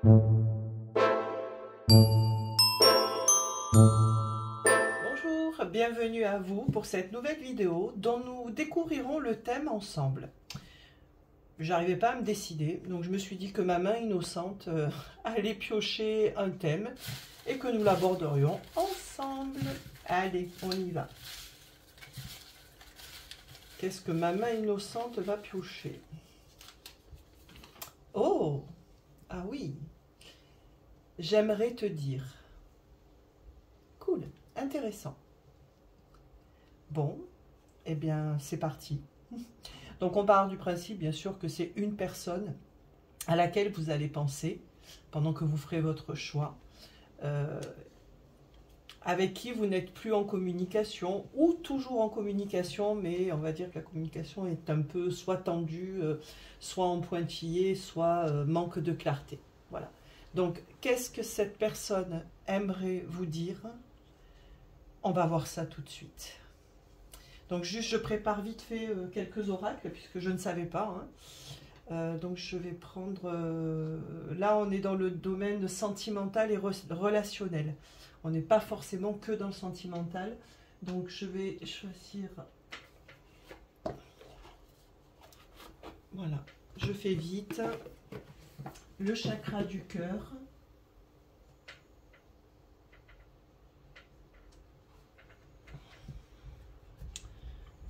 Bonjour, bienvenue à vous pour cette nouvelle vidéo dont nous découvrirons le thème ensemble. J'arrivais pas à me décider, donc je me suis dit que ma main innocente allait piocher un thème et que nous l'aborderions ensemble. Allez, on y va. Qu'est-ce que ma main innocente va piocher? Oh, ah oui, j'aimerais te dire. Cool, intéressant. Bon, eh bien, c'est parti. Donc, on part du principe, bien sûr, que c'est une personne à laquelle vous allez penser pendant que vous ferez votre choix, avec qui vous n'êtes plus en communication ou toujours en communication, mais on va dire que la communication est un peu soit tendue, soit en pointillé, soit manque de clarté. Voilà. Donc, qu'est-ce que cette personne aimerait vous dire? On va voir ça tout de suite. Donc juste, je prépare vite fait quelques oracles, puisque je ne savais pas. Hein. Donc je vais prendre... là, on est dans le domaine sentimental et relationnel. On n'est pas forcément que dans le sentimental. Donc je vais choisir... Voilà, je fais vite. Le chakra du cœur.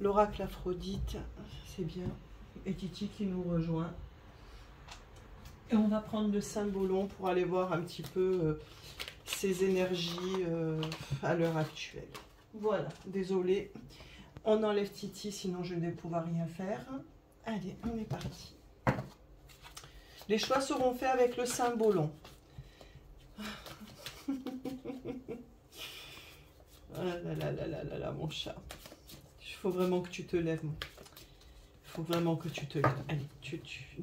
L'oracle Aphrodite, c'est bien. Et Titi qui nous rejoint. Et on va prendre le Symbolon pour aller voir un petit peu ces énergies à l'heure actuelle. Voilà, désolé. On enlève Titi, sinon je ne vais pouvoir rien faire. Allez, on est parti. Les choix seront faits avec le Symbolon. Ah là là là là là là, mon chat. Il faut vraiment que tu te lèves. Il faut vraiment que tu te lèves. Allez,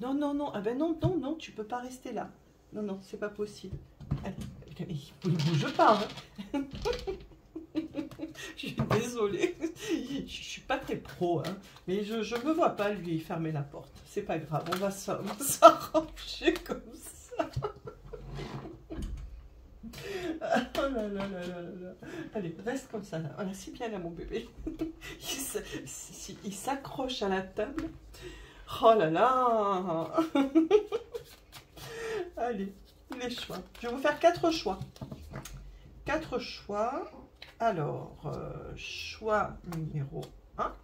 Non, non, non. Ah ben non, non, non, tu peux pas rester là. Non, non, c'est pas possible. Allez, il bouge pas. Hein. Je suis désolée. Je suis pas très pro, hein. Mais je me vois pas lui fermer la porte. C'est pas grave. On va s'arranger comme ça. Oh là là là là là. Allez, reste comme ça là. Voilà, c'est bien là mon bébé. Il s'accroche à la table. Oh là là. Allez, les choix. Je vais vous faire 4 choix. 4 choix. Alors, choix numéro 1.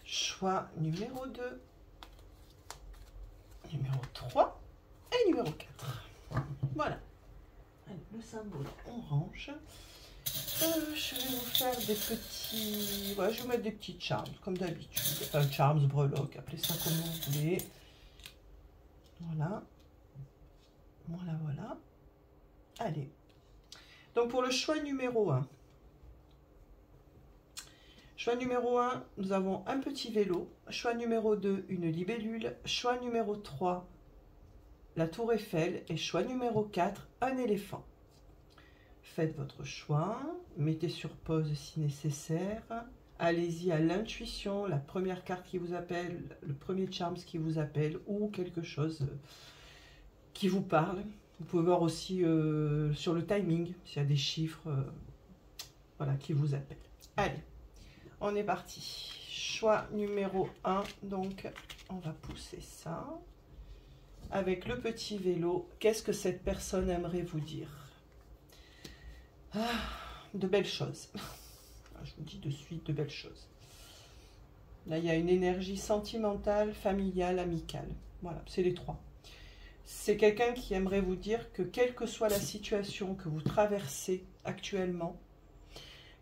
Choix numéro 2. Numéro 3. Et numéro 4. Voilà. Allez, le symbole, on range. Je vais vous faire des petits... Voilà, je vais mettre des petits charms, comme d'habitude. Enfin, charms, breloques, appelez ça comme vous voulez. Voilà. Voilà, voilà. Allez. Donc, pour le choix numéro 1. Choix numéro 1, nous avons un petit vélo. Choix numéro 2, une libellule. Choix numéro 3, la tour Eiffel. Et choix numéro 4, un éléphant. Faites votre choix, mettez sur pause si nécessaire, allez-y à l'intuition, la première carte qui vous appelle, le premier charms qui vous appelle ou quelque chose qui vous parle. Vous pouvez voir aussi sur le timing, s'il y a des chiffres voilà, qui vous appellent. Allez, on est parti. Choix numéro 1, donc on va pousser ça. Avec le petit vélo, qu'est-ce que cette personne aimerait vous dire? De belles choses. Je vous dis de suite de belles choses. Là, il y a une énergie sentimentale, familiale, amicale. Voilà, c'est les 3. C'est quelqu'un qui aimerait vous dire que quelle que soit la situation que vous traversez actuellement,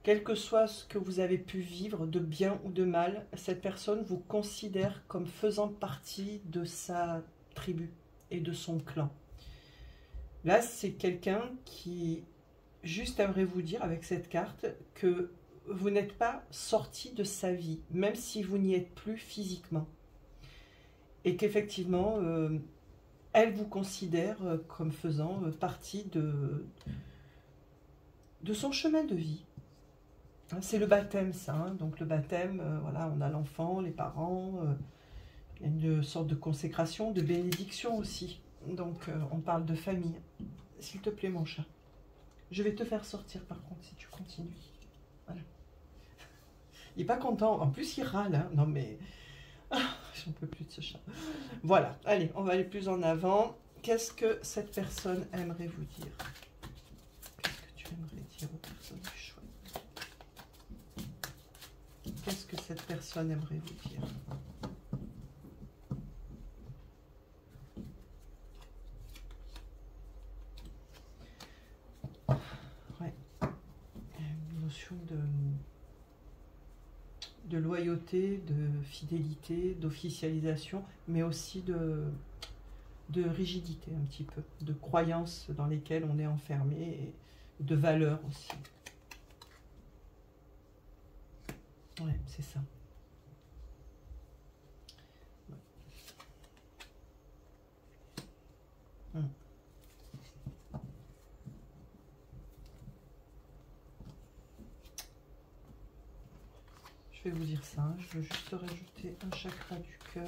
quel que soit ce que vous avez pu vivre de bien ou de mal, cette personne vous considère comme faisant partie de sa tribu et de son clan. Là, c'est quelqu'un qui... juste aimerais vous dire avec cette carte que vous n'êtes pas sorti de sa vie, même si vous n'y êtes plus physiquement. Et qu'effectivement, elle vous considère comme faisant partie de son chemin de vie. C'est le baptême, ça. Hein. Donc le baptême, voilà, on a l'enfant, les parents, il y a une sorte de consécration, de bénédiction aussi. Donc, on parle de famille. S'il te plaît, mon chat. Je vais te faire sortir, par contre, si tu continues. Voilà. Il n'est pas content. En plus, il râle. Hein. Non, mais... Ah, j'en peux plus de ce chat. Voilà. Allez, on va aller plus en avant. Qu'est-ce que cette personne aimerait vous dire? Qu'est-ce que tu aimerais dire aux personnes du choix? Qu'est-ce que cette personne aimerait vous dire? Ouais. Une notion de loyauté, de fidélité, d'officialisation, mais aussi de rigidité un petit peu, de croyances dans lesquelles on est enfermé et de valeurs aussi. Ouais, c'est ça. Ouais. Je vais vous dire ça, je veux juste rajouter un chakra du cœur.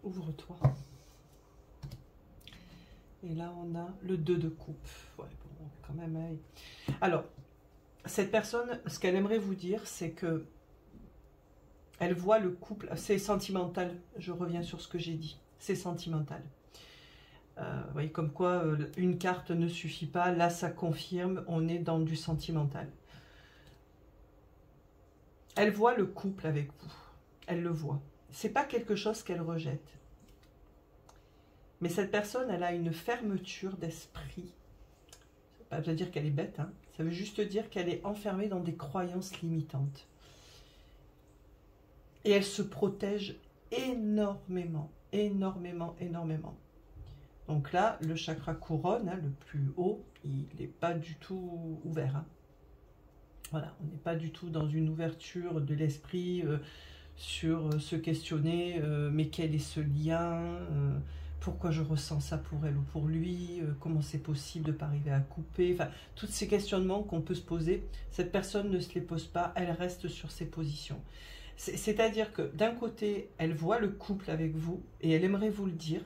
Ouvre-toi. Et là, on a le 2 de coupe. Ouais, bon, quand même. Hein. Alors, cette personne, ce qu'elle aimerait vous dire, c'est que elle voit le couple, c'est sentimental. Je reviens sur ce que j'ai dit. C'est sentimental. Vous voyez, comme quoi une carte ne suffit pas. Là, ça confirme, on est dans du sentimental. Elle voit le couple avec vous. Elle le voit. C'est pas quelque chose qu'elle rejette. Mais cette personne, elle a une fermeture d'esprit. Ça veut pas dire qu'elle est bête, hein. Ça veut juste dire qu'elle est enfermée dans des croyances limitantes. Et elle se protège énormément, énormément, énormément. Donc là, le chakra couronne, hein, le plus haut, il n'est pas du tout ouvert. Hein. Voilà, on n'est pas du tout dans une ouverture de l'esprit sur se questionner, mais quel est ce lien pourquoi je ressens ça pour elle ou pour lui, comment c'est possible de ne pas arriver à couper, enfin, tous ces questionnements qu'on peut se poser, cette personne ne se les pose pas, elle reste sur ses positions. C'est-à-dire que d'un côté, elle voit le couple avec vous et elle aimerait vous le dire,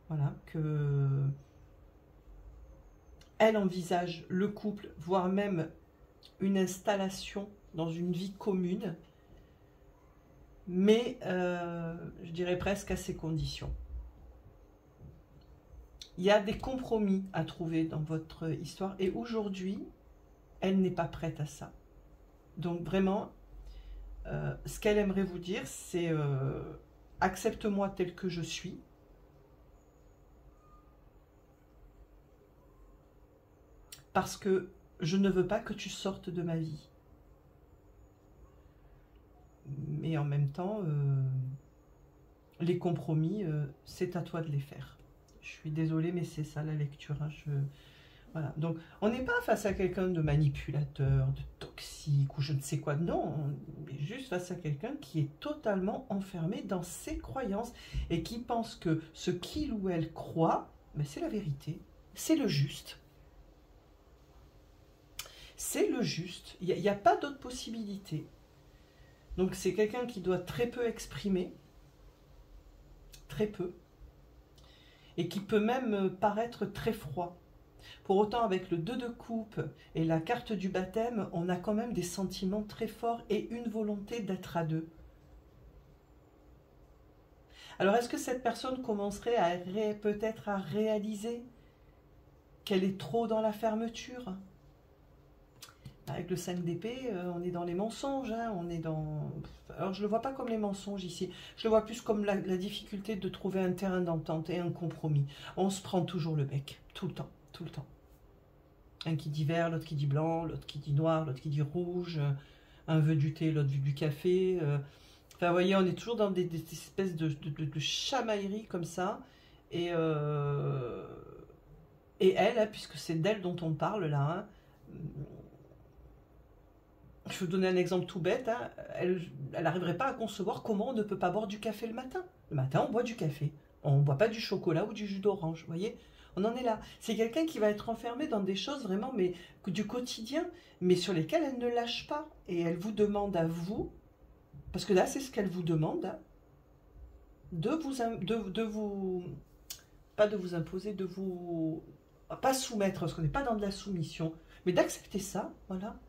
voilà, que elle envisage le couple, voire même une installation dans une vie commune, mais je dirais presque à ses conditions. Il y a des compromis à trouver dans votre histoire et aujourd'hui, elle n'est pas prête à ça. Donc vraiment, ce qu'elle aimerait vous dire, c'est accepte-moi tel que je suis. Parce que je ne veux pas que tu sortes de ma vie. Mais en même temps, les compromis, c'est à toi de les faire. Je suis désolée, mais c'est ça la lecture. Hein, voilà. Donc, on n'est pas face à quelqu'un de manipulateur, de toxique ou je ne sais quoi. Non, on est juste face à quelqu'un qui est totalement enfermé dans ses croyances et qui pense que ce qu'il ou elle croit, ben, c'est la vérité, c'est le juste. C'est le juste. Il n'y a pas d'autre possibilité. Donc, c'est quelqu'un qui doit très peu exprimer, très peu, et qui peut même paraître très froid. Pour autant, avec le 2 de coupe et la carte du baptême, on a quand même des sentiments très forts et une volonté d'être à deux. Alors, est-ce que cette personne commencerait à peut-être à réaliser qu'elle est trop dans la fermeture ? Avec le 5 d'épée, on est dans les mensonges, hein, on est dans... Alors je ne le vois pas comme les mensonges ici, je le vois plus comme la difficulté de trouver un terrain d'entente et un compromis. On se prend toujours le bec, tout le temps, tout le temps. Un qui dit vert, l'autre qui dit blanc, l'autre qui dit noir, l'autre qui dit rouge, un veut du thé, l'autre veut du café. Enfin, vous voyez, on est toujours dans des espèces de chamailleries comme ça. Et elle, hein, puisque c'est d'elle dont on parle là, hein, je vais vous donner un exemple tout bête, hein. Elle n'arriverait pas à concevoir comment on ne peut pas boire du café le matin. Le matin, on boit du café. On ne boit pas du chocolat ou du jus d'orange, vous voyez. On en est là. C'est quelqu'un qui va être enfermé dans des choses vraiment, mais du quotidien, mais sur lesquelles elle ne lâche pas. Et elle vous demande à vous, parce que là, c'est ce qu'elle vous demande, hein, de vous, pas de vous imposer, de vous, pas soumettre, parce qu'on n'est pas dans de la soumission, mais d'accepter ça, voilà.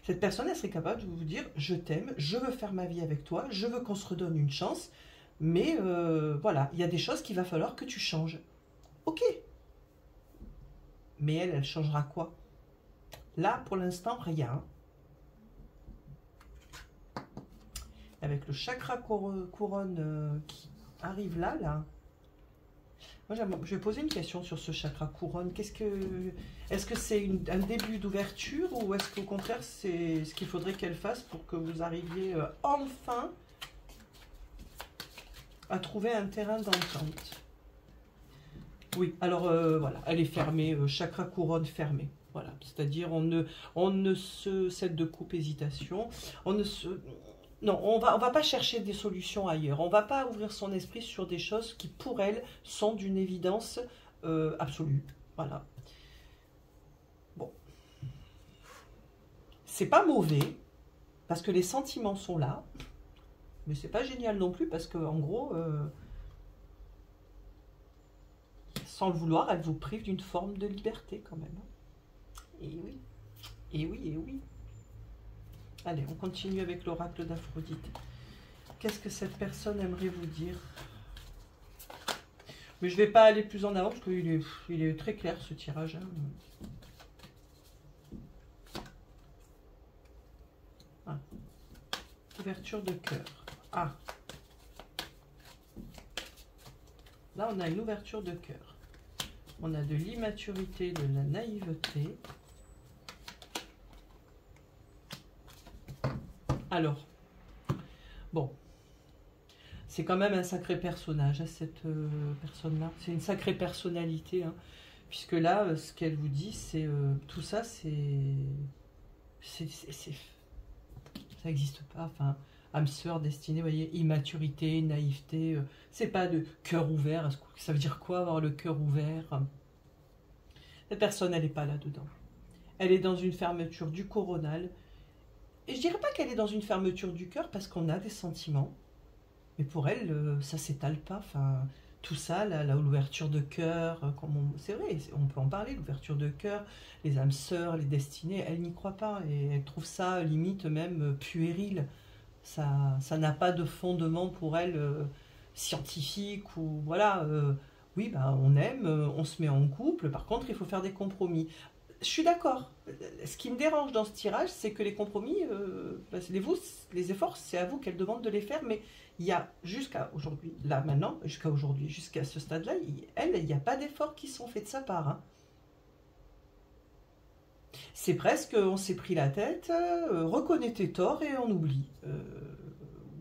Cette personne, elle serait capable de vous dire, je t'aime, je veux faire ma vie avec toi, je veux qu'on se redonne une chance, mais voilà, il y a des choses qu'il va falloir que tu changes. Ok. Mais elle changera quoi? Là, pour l'instant, rien. Avec le chakra couronne qui arrive là. Moi, je vais poser une question sur ce chakra couronne. Est-ce que c'est un début d'ouverture ou est-ce qu'au contraire, c'est ce qu'il faudrait qu'elle fasse pour que vous arriviez enfin à trouver un terrain d'entente? Oui, alors voilà, elle est fermée, chakra couronne fermée. Voilà, c'est-à-dire on ne se cède de coupe hésitation, non, on va pas chercher des solutions ailleurs. On va pas ouvrir son esprit sur des choses qui, pour elle, sont d'une évidence absolue. Voilà. Bon. C'est pas mauvais, parce que les sentiments sont là, mais c'est pas génial non plus, parce que en gros, sans le vouloir, elle vous prive d'une forme de liberté quand même. Et oui, et oui, et oui. Allez, on continue avec l'oracle d'Aphrodite. Qu'est-ce que cette personne aimerait vous dire? Mais je ne vais pas aller plus en avant parce qu'il est très clair ce tirage. Hein. Ah. Ouverture de cœur. Ah. Là, on a une ouverture de cœur. On a de l'immaturité, de la naïveté. Alors, bon, c'est quand même un sacré personnage, hein, cette personne-là. C'est une sacrée personnalité, hein, puisque là, ce qu'elle vous dit, c'est tout ça, ça n'existe pas. Enfin, âme sœur, destinée, vous voyez, immaturité, naïveté, c'est pas de cœur ouvert. Ça veut dire quoi avoir le cœur ouvert? Cette personne, elle n'est pas là-dedans. Elle est dans une fermeture du coronal. Et je dirais pas qu'elle est dans une fermeture du cœur parce qu'on a des sentiments. Mais pour elle, ça s'étale pas. Enfin, tout ça, l'ouverture de cœur, c'est vrai, on peut en parler, l'ouverture de cœur, les âmes sœurs, les destinées, elle n'y croit pas. Et elle trouve ça limite même puéril. Ça n'a pas de fondement pour elle scientifique ou voilà. Oui, bah, on aime, on se met en couple. Par contre, il faut faire des compromis. Je suis d'accord. Ce qui me dérange dans ce tirage, c'est que les compromis, les efforts, c'est à vous qu'elle demande de les faire, mais il y a jusqu'à aujourd'hui, là maintenant, jusqu'à aujourd'hui, jusqu'à ce stade-là, il n'y a pas d'efforts qui sont faits de sa part. Hein. C'est presque, on s'est pris la tête, reconnais tes torts et on oublie.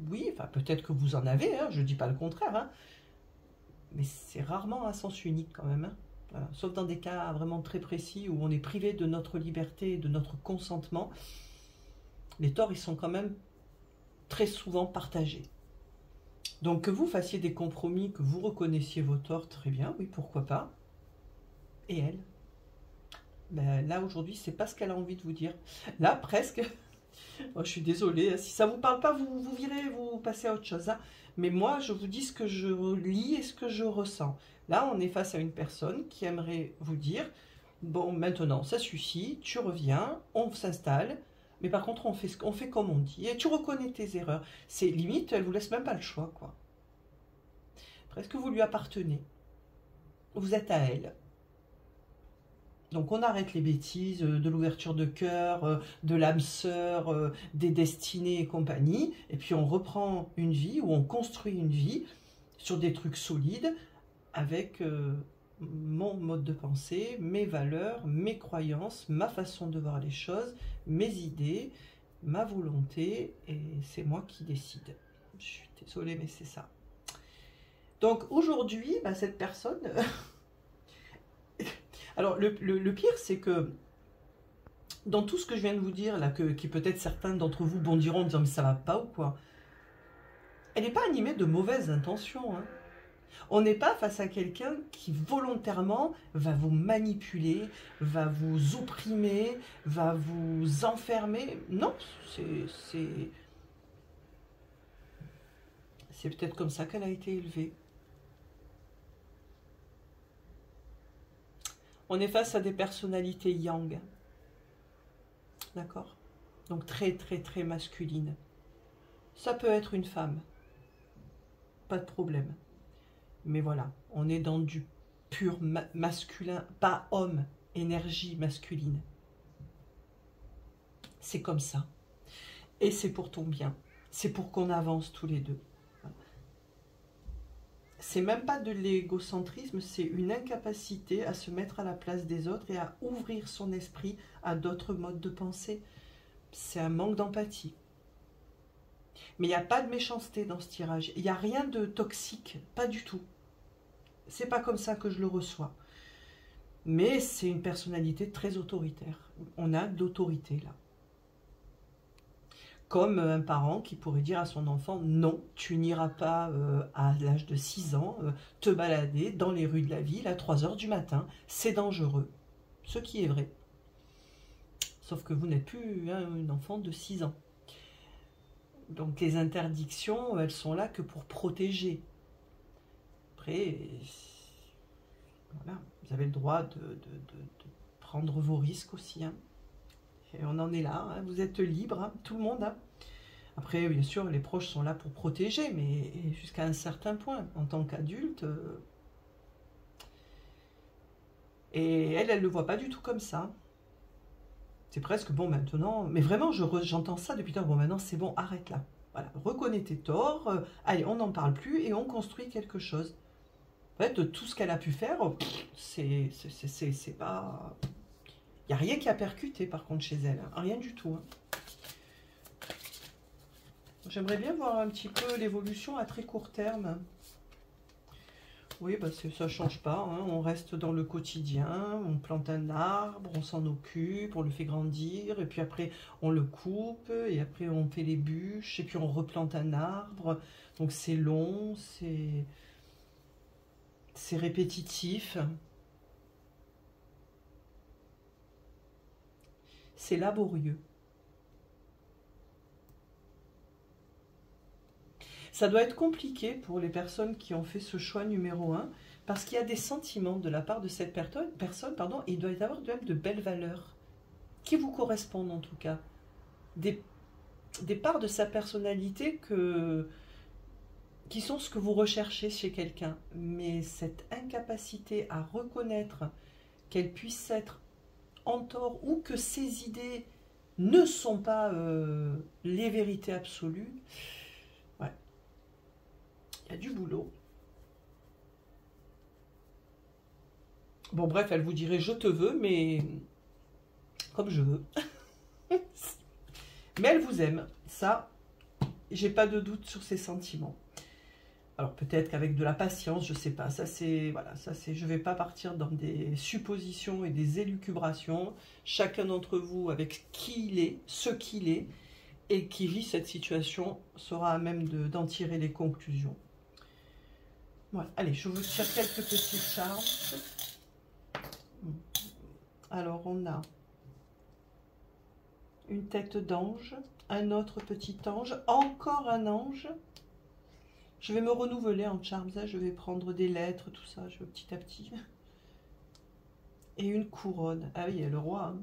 Oui, enfin peut-être que vous en avez, hein, je ne dis pas le contraire, hein, mais c'est rarement un sens unique quand même. Hein. Voilà. Sauf dans des cas vraiment très précis où on est privé de notre liberté et de notre consentement, les torts, ils sont quand même très souvent partagés. Donc que vous fassiez des compromis, que vous reconnaissiez vos torts, très bien, oui, pourquoi pas. Et elle, ben, là aujourd'hui, c'est pas ce qu'elle a envie de vous dire. Là, presque, oh, je suis désolée, si ça vous parle pas, vous virez, vous passez à autre chose. Hein. Mais moi, je vous dis ce que je lis et ce que je ressens. Là, on est face à une personne qui aimerait vous dire, bon, maintenant, ça suffit, tu reviens, on s'installe, mais par contre, on fait comme on dit, et tu reconnais tes erreurs. C'est limite, elle vous laisse même pas le choix, quoi. Presque vous lui appartenez. Vous êtes à elle. Donc on arrête les bêtises de l'ouverture de cœur, de l'âme sœur, des destinées et compagnie, et puis on reprend une vie, ou on construit une vie sur des trucs solides, avec mon mode de pensée, mes valeurs, mes croyances, ma façon de voir les choses, mes idées, ma volonté, et c'est moi qui décide. Je suis désolée, mais c'est ça. Donc aujourd'hui, bah, cette personne... Alors le pire, c'est que dans tout ce que je viens de vous dire, là, qui peut-être certains d'entre vous bondiront en disant « mais ça va pas ou quoi ?» Elle n'est pas animée de mauvaises intentions, hein. On n'est pas face à quelqu'un qui volontairement va vous manipuler, va vous opprimer, va vous enfermer. Non, c'est peut-être comme ça qu'elle a été élevée. On est face à des personnalités yang. D'accord? Donc très très très masculines. Ça peut être une femme. Pas de problème. Mais voilà, on est dans du pur masculin, pas homme, énergie masculine. C'est comme ça. Et c'est pour ton bien. C'est pour qu'on avance tous les deux. C'est même pas de l'égocentrisme, c'est une incapacité à se mettre à la place des autres et à ouvrir son esprit à d'autres modes de pensée. C'est un manque d'empathie. Mais il n'y a pas de méchanceté dans ce tirage. Il n'y a rien de toxique, pas du tout. C'est pas comme ça que je le reçois. Mais c'est une personnalité très autoritaire. On a de l'autorité là. Comme un parent qui pourrait dire à son enfant, non, tu n'iras pas à l'âge de 6 ans te balader dans les rues de la ville à 3 heures du matin, c'est dangereux. Ce qui est vrai. Sauf que vous n'êtes plus un enfant de 6 ans. Donc les interdictions, elles sont là que pour protéger. Après, voilà, vous avez le droit de prendre vos risques aussi. Hein. Et on en est là, hein, vous êtes libre, hein, tout le monde. Hein. Après, bien sûr, les proches sont là pour protéger, mais jusqu'à un certain point, en tant qu'adulte. Et elle ne le voit pas du tout comme ça. C'est presque, bon, maintenant, mais vraiment, j'entends ça depuis tard. Bon, maintenant, c'est bon, arrête là. Voilà, reconnais tes torts, allez, on n'en parle plus et on construit quelque chose. En fait, tout ce qu'elle a pu faire, c'est pas... Il n'y a rien qui a percuté, par contre, chez elle. Hein. Rien du tout. Hein. J'aimerais bien voir un petit peu l'évolution à très court terme. Oui, bah ça ne change pas. Hein. On reste dans le quotidien. On plante un arbre, on s'en occupe, on le fait grandir. Et puis après, on le coupe. Et après, on fait les bûches. Et puis, on replante un arbre. Donc, c'est long, c'est répétitif. C'est laborieux. Ça doit être compliqué pour les personnes qui ont fait ce choix numéro 1, parce qu'il y a des sentiments de la part de cette personne, pardon, et il doit y avoir même de belles valeurs, qui vous correspondent en tout cas. Des parts de sa personnalité qui sont ce que vous recherchez chez quelqu'un. Mais cette incapacité à reconnaître qu'elle puisse être en tort ou que ses idées ne sont pas les vérités absolues, ouais, il y a du boulot. Bon, bref, elle vous dirait je te veux, mais comme je veux. Mais elle vous aime, ça, j'ai pas de doute sur ses sentiments. Alors peut-être qu'avec de la patience, je sais pas, ça c'est, voilà, ça c'est, je vais pas partir dans des suppositions et des élucubrations. Chacun d'entre vous, avec qui il est, ce qu'il est, et qui vit cette situation, sera à même d'en tirer les conclusions. Voilà, allez, je vous tire quelques petites cartes. Alors on a une tête d'ange, un autre petit ange, encore un ange. Je vais me renouveler en charms, je vais prendre des lettres, tout ça, je vais petit à petit. Et une couronne. Ah oui, il y a le roi. Hein.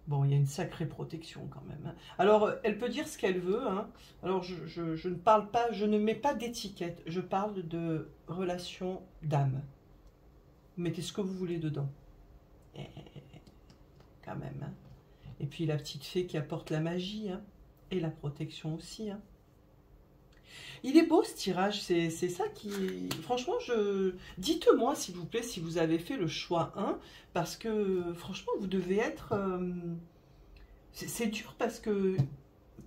Bon, il y a une sacrée protection quand même. Hein. Alors, elle peut dire ce qu'elle veut. Hein. Alors, je ne parle pas, je ne mets pas d'étiquette. Je parle de relation d'âme. Mettez ce que vous voulez dedans. Et, quand même. Hein. Et puis, la petite fée qui apporte la magie. Hein. Et la protection aussi. Hein. Il est beau ce tirage, c'est ça qui... Franchement, dites-moi s'il vous plaît si vous avez fait le choix 1, parce que franchement, vous devez être... C'est dur parce que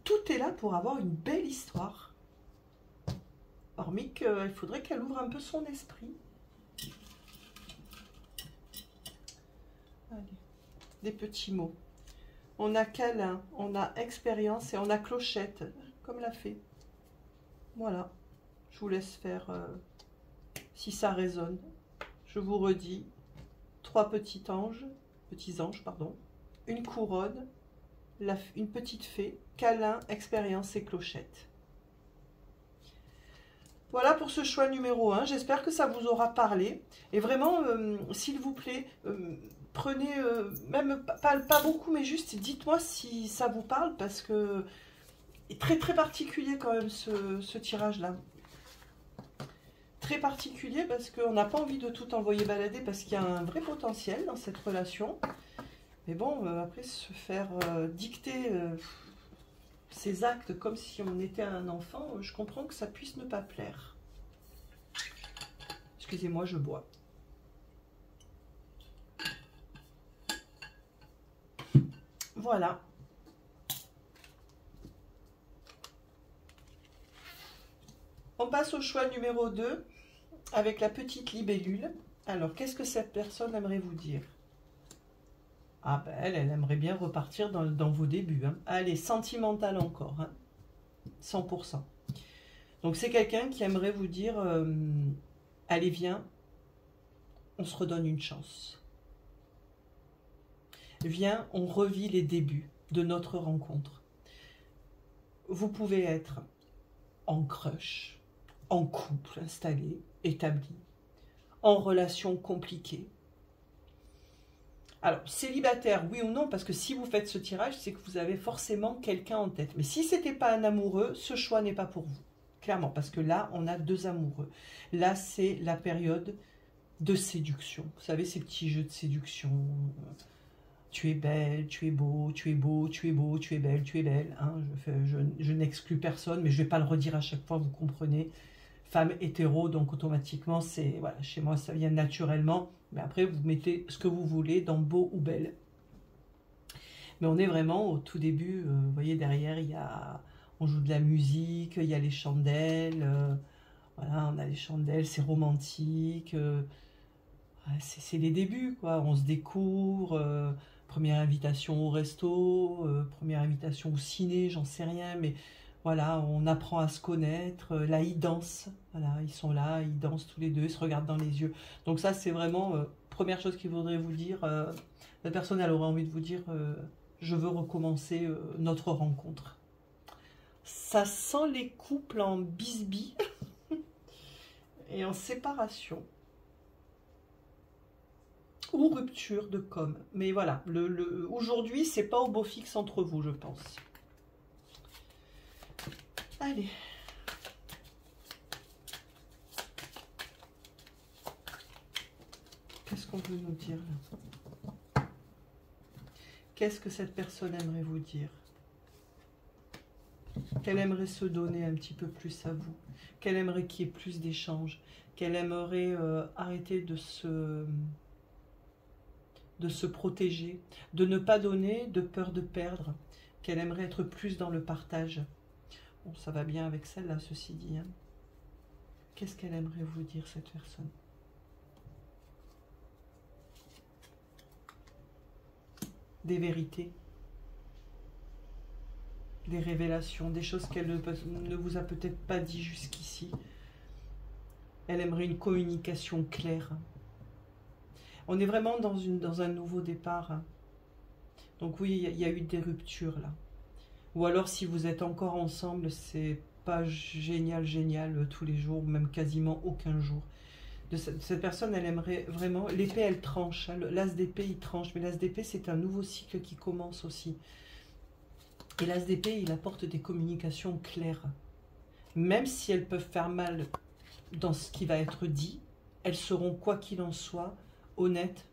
tout est là pour avoir une belle histoire. Hormis qu'il faudrait qu'elle ouvre un peu son esprit. Allez, des petits mots. On a câlin, on a expérience et on a clochette, comme la fée. Voilà, je vous laisse faire si ça résonne. Je vous redis, 3 petits anges, pardon, une couronne, une petite fée, câlin, expérience et clochette. Voilà pour ce choix numéro 1. J'espère que ça vous aura parlé. Et vraiment, s'il vous plaît, prenez, même pas beaucoup, mais juste dites-moi si ça vous parle, parce que c'est très très particulier quand même ce tirage-là. Très particulier parce qu'on n'a pas envie de tout envoyer balader, parce qu'il y a un vrai potentiel dans cette relation. Mais bon, après se faire dicter ces actes comme si on était un enfant, je comprends que ça puisse ne pas plaire. Excusez-moi, je bois. Voilà. On passe au choix numéro 2 avec la petite libellule. Alors, qu'est-ce que cette personne aimerait vous dire? Ah ben, elle aimerait bien repartir dans vos débuts. Hein. Allez, sentimentale encore. Hein. 100%. Donc, c'est quelqu'un qui aimerait vous dire, allez, viens, on se redonne une chance. Viens, on revit les débuts de notre rencontre. Vous pouvez être en crush, en couple installé, établi, en relation compliquée. Alors, célibataire, oui ou non, parce que si vous faites ce tirage, c'est que vous avez forcément quelqu'un en tête. Mais si ce n'était pas un amoureux, ce choix n'est pas pour vous. Clairement, parce que là, on a 2 amoureux. Là, c'est la période de séduction. Vous savez, ces petits jeux de séduction. Tu es belle, tu es beau, tu es beau, tu es beau, tu es belle, tu es belle. Hein, je n'exclus personne, mais je ne vais pas le redire à chaque fois, vous comprenez. Femme hétéro, donc automatiquement, c'est voilà, chez moi, ça vient naturellement. Mais après, vous mettez ce que vous voulez dans beau ou belle. Mais on est vraiment au tout début. Vous voyez, derrière, on joue de la musique, il y a les chandelles. Voilà, on a les chandelles, c'est romantique. C'est les débuts, quoi. On se découvre. Première invitation au resto, première invitation au ciné, j'en sais rien, mais voilà, on apprend à se connaître. Là, ils dansent, voilà, ils sont là, ils dansent tous les deux, ils se regardent dans les yeux. Donc ça, c'est vraiment première chose qu'il voudrait vous dire. La personne, elle aurait envie de vous dire, je veux recommencer notre rencontre. Ça sent les couples en bisbis et en séparation. Ou rupture de com. Mais voilà, aujourd'hui, c'est pas au beau fixe entre vous, je pense. Allez. Qu'est-ce qu'on veut nous dire là? Qu'est-ce que cette personne aimerait vous dire? Qu'elle aimerait se donner un petit peu plus à vous? Qu'elle aimerait qu'il y ait plus d'échanges? Qu'elle aimerait arrêter de se protéger, de ne pas donner, de peur de perdre, qu'elle aimerait être plus dans le partage. Bon, ça va bien avec celle-là, ceci dit. Hein. Qu'est-ce qu'elle aimerait vous dire, cette personne? Des vérités, des révélations, des choses qu'elle ne vous a peut-être pas dit jusqu'ici. Elle aimerait une communication claire. On est vraiment dans un nouveau départ. Hein. Donc oui, il y a eu des ruptures là. Ou alors si vous êtes encore ensemble, c'est pas génial tous les jours, même quasiment aucun jour. Cette personne, elle aimerait vraiment... L'épée, elle tranche. Hein. L'as d'épée, il tranche. Mais l'as d'épée, c'est un nouveau cycle qui commence aussi. Et l'as d'épée, il apporte des communications claires. Même si elles peuvent faire mal dans ce qui va être dit, elles seront, quoi qu'il en soit, honnêtes,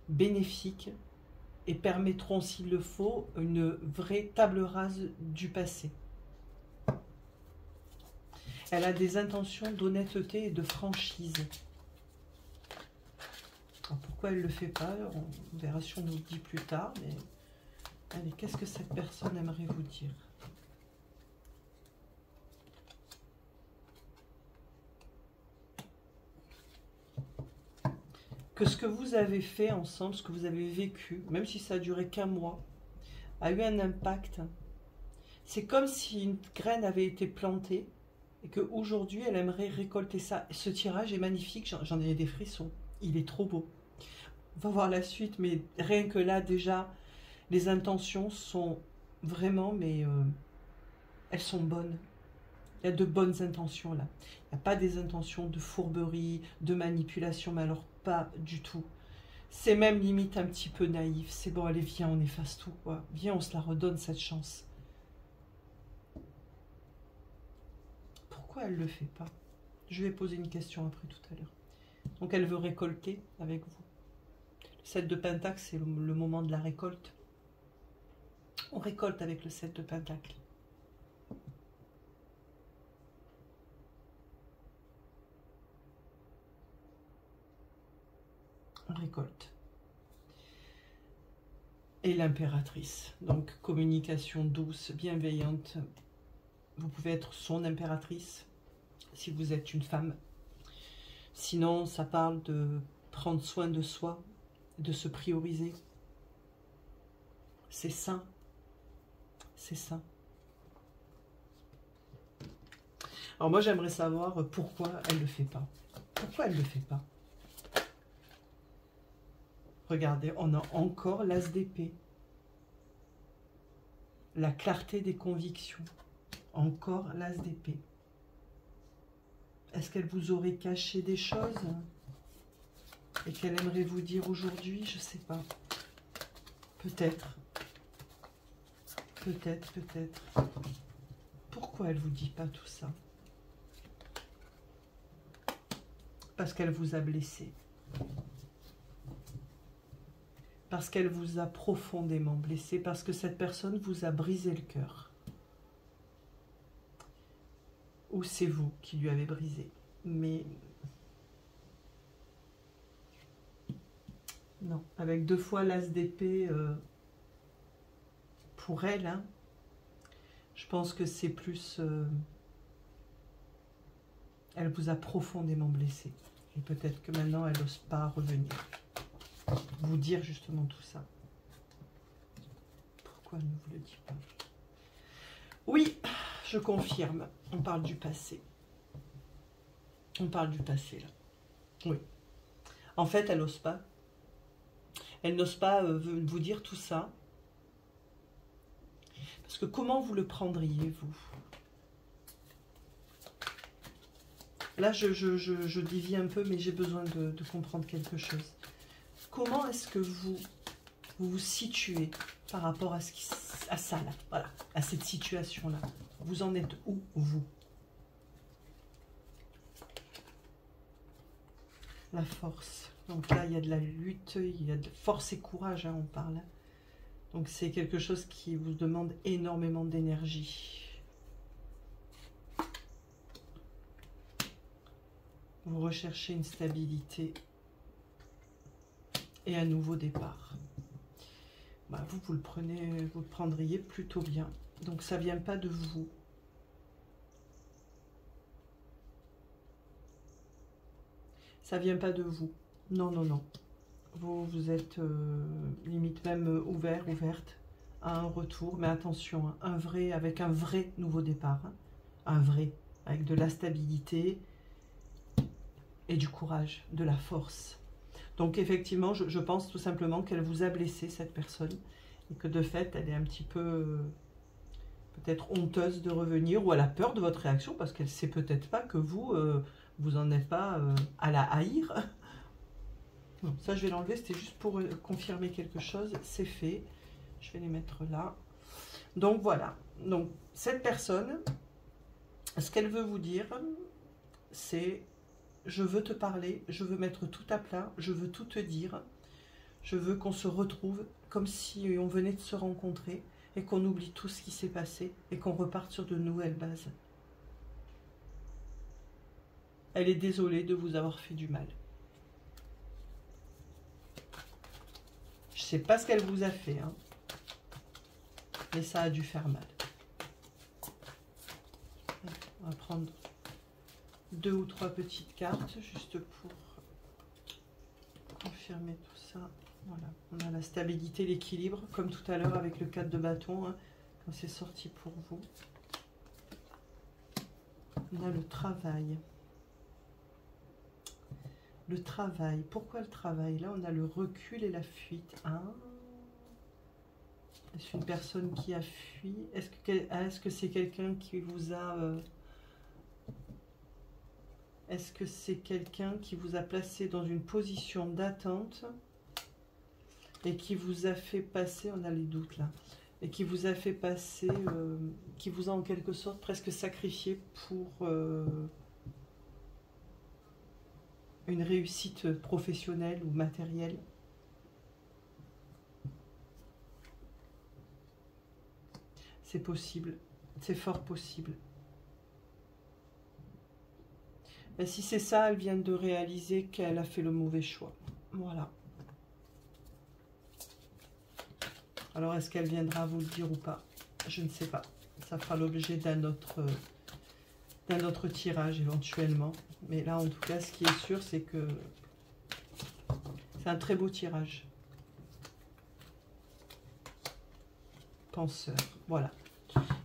bénéfiques et permettront, s'il le faut, une vraie table rase du passé. Elle a des intentions d'honnêteté et de franchise. Alors pourquoi elle ne le fait pas? On verra si on nous le dit plus tard. Mais allez, qu'est-ce que cette personne aimerait vous dire? Que ce que vous avez fait ensemble, ce que vous avez vécu, même si ça a duré qu'un mois, a eu un impact. C'est comme si une graine avait été plantée et qu'aujourd'hui, elle aimerait récolter ça. Ce tirage est magnifique, j'en ai des frissons. Il est trop beau. On va voir la suite, mais rien que là, déjà, les intentions sont vraiment, mais elles sont bonnes. Il y a de bonnes intentions là. Il n'y a pas des intentions de fourberie, de manipulation, mais alors pas du tout. C'est même limite un petit peu naïf. C'est bon, allez, viens, on efface tout, quoi. Viens, on se la redonne, cette chance. Pourquoi elle ne le fait pas? Je vais poser une question après tout à l'heure. Donc, elle veut récolter avec vous. Le 7 de Pentacle, c'est le moment de la récolte. On récolte avec le 7 de Pentacle. On récolte. Et l'impératrice. Donc, communication douce, bienveillante. Vous pouvez être son impératrice si vous êtes une femme. Sinon, ça parle de prendre soin de soi, de se prioriser. C'est sain. C'est sain. Alors moi, j'aimerais savoir pourquoi elle ne le fait pas. Pourquoi elle ne le fait pas? Regardez, on a encore l'as d'épée. La clarté des convictions. Encore l'as d'épée. Est-ce qu'elle vous aurait caché des choses et qu'elle aimerait vous dire aujourd'hui? Je ne sais pas. Peut-être. Peut-être, peut-être. Pourquoi elle ne vous dit pas tout ça? Parce qu'elle vous a blessé. Parce qu'elle vous a profondément blessé. Parce que cette personne vous a brisé le cœur. Ou c'est vous qui lui avez brisé. Mais non, avec 2 fois l'as d'épée pour elle, hein, je pense que c'est plus... elle vous a profondément blessé. Et peut-être que maintenant, elle n'ose pas revenir. Vous dire justement tout ça. Pourquoi elle ne vous le dit pas? Oui, je confirme. On parle du passé. On parle du passé, là. Oui. En fait, elle n'ose pas. Elle n'ose pas vous dire tout ça. Parce que comment vous le prendriez, vous? Là, je dévie un peu, mais j'ai besoin de comprendre quelque chose. Comment est-ce que vous vous situez par rapport à, à ça, là, voilà, à cette situation-là? Vous en êtes où, vous? La force. Donc là, il y a de la lutte, il y a de force et courage, hein, on parle. Donc c'est quelque chose qui vous demande énormément d'énergie. Vous recherchez une stabilité et un nouveau départ. Bah, vous le prenez, vous le prendriez plutôt bien. Donc ça vient pas de vous. Ça vient pas de vous. Non, non, non. Vous êtes limite même ouverte à un retour. Mais attention, hein, avec un vrai nouveau départ. Hein, un vrai, avec de la stabilité et du courage, de la force. Donc effectivement, je pense tout simplement qu'elle vous a blessé, cette personne. Et que de fait, elle est un petit peu peut-être honteuse de revenir. Ou elle a peur de votre réaction parce qu'elle ne sait peut-être pas que vous, vous n'en êtes pas à la haïr. Non, ça, je vais l'enlever. C'était juste pour confirmer quelque chose. C'est fait. Je vais les mettre là. Donc voilà. Donc cette personne, ce qu'elle veut vous dire, c'est... Je veux te parler, je veux mettre tout à plat, je veux tout te dire. Je veux qu'on se retrouve comme si on venait de se rencontrer et qu'on oublie tout ce qui s'est passé et qu'on reparte sur de nouvelles bases. Elle est désolée de vous avoir fait du mal. Je ne sais pas ce qu'elle vous a fait, hein, mais ça a dû faire mal. On va prendre 2 ou 3 petites cartes, juste pour confirmer tout ça. Voilà, on a la stabilité, l'équilibre, comme tout à l'heure avec le 4 de bâton, hein, quand c'est sorti pour vous. On a le travail. Le travail. Pourquoi le travail? Là, on a le recul et la fuite. Ah. Est-ce une personne qui a fui? Est-ce que c'est quelqu'un qui vous a... Est-ce que c'est quelqu'un qui vous a placé dans une position d'attente et qui vous a fait passer... On a les doutes là. Et qui vous a fait passer... qui vous a en quelque sorte presque sacrifié pour... une réussite professionnelle ou matérielle. C'est possible, c'est fort possible. Et si c'est ça, elle vient de réaliser qu'elle a fait le mauvais choix. Voilà. Alors, est-ce qu'elle viendra vous le dire ou pas? Je ne sais pas. Ça fera l'objet d'un autre tirage éventuellement. Mais là, en tout cas, ce qui est sûr, c'est que c'est un très beau tirage. Penseur, voilà.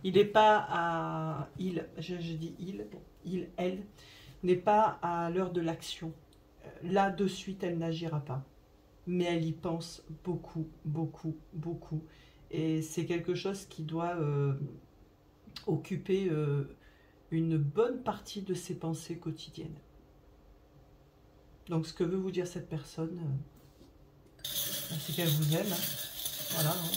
Il n'est pas à... je dis elle, n'est pas à l'heure de l'action. Là, de suite, elle n'agira pas. Mais elle y pense beaucoup, beaucoup, beaucoup. Et c'est quelque chose qui doit occuper une bonne partie de ses pensées quotidiennes. Donc, ce que veut vous dire cette personne, c'est qu'elle vous aime. Hein. Voilà. Hein.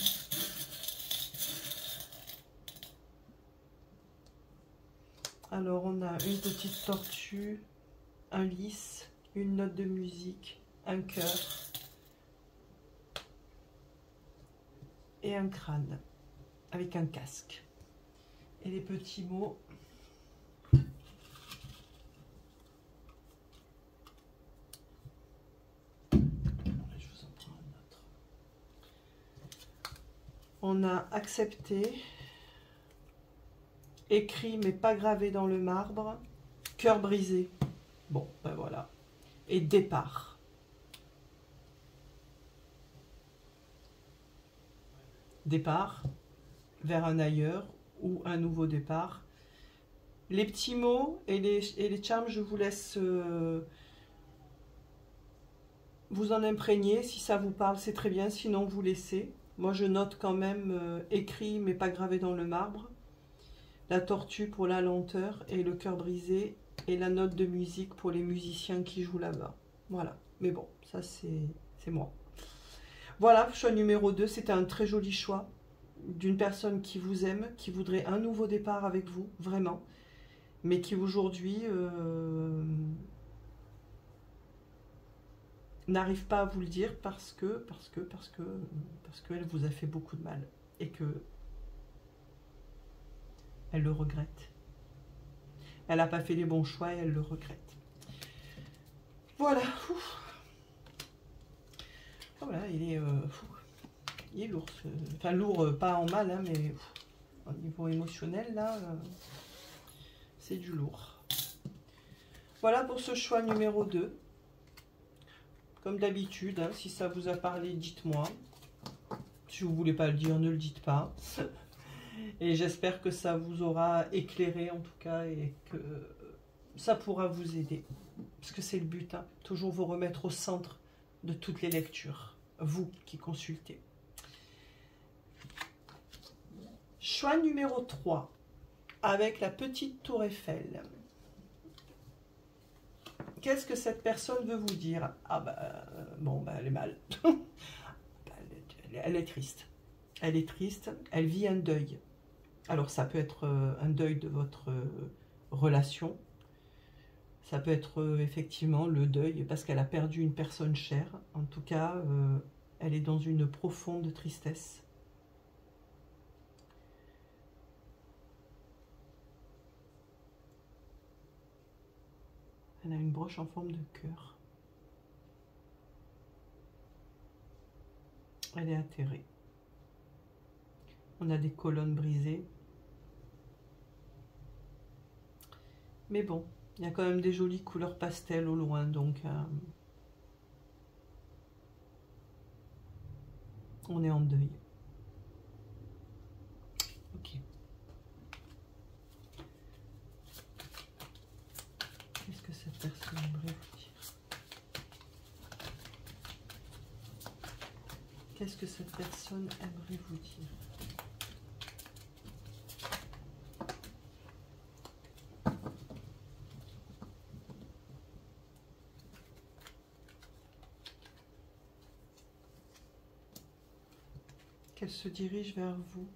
Alors, on a une petite tortue, un lys, une note de musique, un cœur et un crâne avec un casque. Et les petits mots. Je vous en prends un autre. On a accepté. Écrit mais pas gravé dans le marbre. Cœur brisé. Bon, ben voilà. Et départ. Départ vers un ailleurs ou un nouveau départ. Les petits mots et les charmes, je vous laisse vous en imprégner. Si ça vous parle, c'est très bien. Sinon, vous laissez. Moi, je note quand même écrit mais pas gravé dans le marbre. La tortue pour la lenteur et le cœur brisé et la note de musique pour les musiciens qui jouent là-bas. Voilà. Mais bon, ça c'est moi. Voilà, choix numéro 2. C'était un très joli choix d'une personne qui vous aime, qui voudrait un nouveau départ avec vous, vraiment. Mais qui aujourd'hui n'arrive pas à vous le dire parce qu'elle vous a fait beaucoup de mal. Et que elle le regrette. Elle n'a pas fait les bons choix et elle le regrette. Voilà. Voilà, il est lourd. Enfin, lourd, pas en mal, hein, mais au niveau émotionnel, là, c'est du lourd. Voilà pour ce choix numéro 2. Comme d'habitude, hein, si ça vous a parlé, dites-moi. Si vous ne voulez pas le dire, ne le dites pas. Et j'espère que ça vous aura éclairé en tout cas et que ça pourra vous aider. Parce que c'est le but, hein, toujours vous remettre au centre de toutes les lectures, vous qui consultez. Choix numéro 3, avec la petite tour Eiffel. Qu'est-ce que cette personne veut vous dire? Ah bah, bon, bah, elle est mal. Elle est triste. Elle est triste, elle vit un deuil. Alors ça peut être un deuil de votre relation, ça peut être effectivement le deuil parce qu'elle a perdu une personne chère. En tout cas, elle est dans une profonde tristesse. Elle a une broche en forme de cœur. Elle est atterrée. On a des colonnes brisées. Mais bon, il y a quand même des jolies couleurs pastel au loin, donc on est en deuil. Ok. Qu'est-ce que cette personne aimerait vous dire? Qu'elle se dirige vers vous.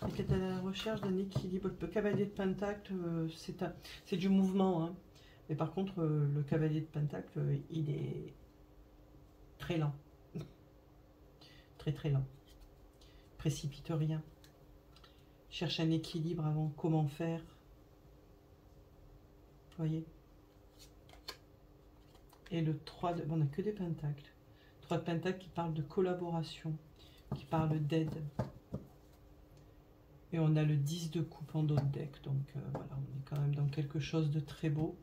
Et qu'elle est à la recherche d'un équilibre. Le cavalier de Pentacle, c'est du mouvement. Hein. Mais par contre, le cavalier de Pentacle, il est très lent. Très très lent. Précipite rien. Cherche un équilibre avant comment faire. Vous voyez? Et le 3 de... Bon, on n'a que des pentacles. 3 de pentacles qui parle de collaboration, qui parle d'aide. Et on a le 10 de coupe en dos de deck. Donc voilà, on est quand même dans quelque chose de très beau.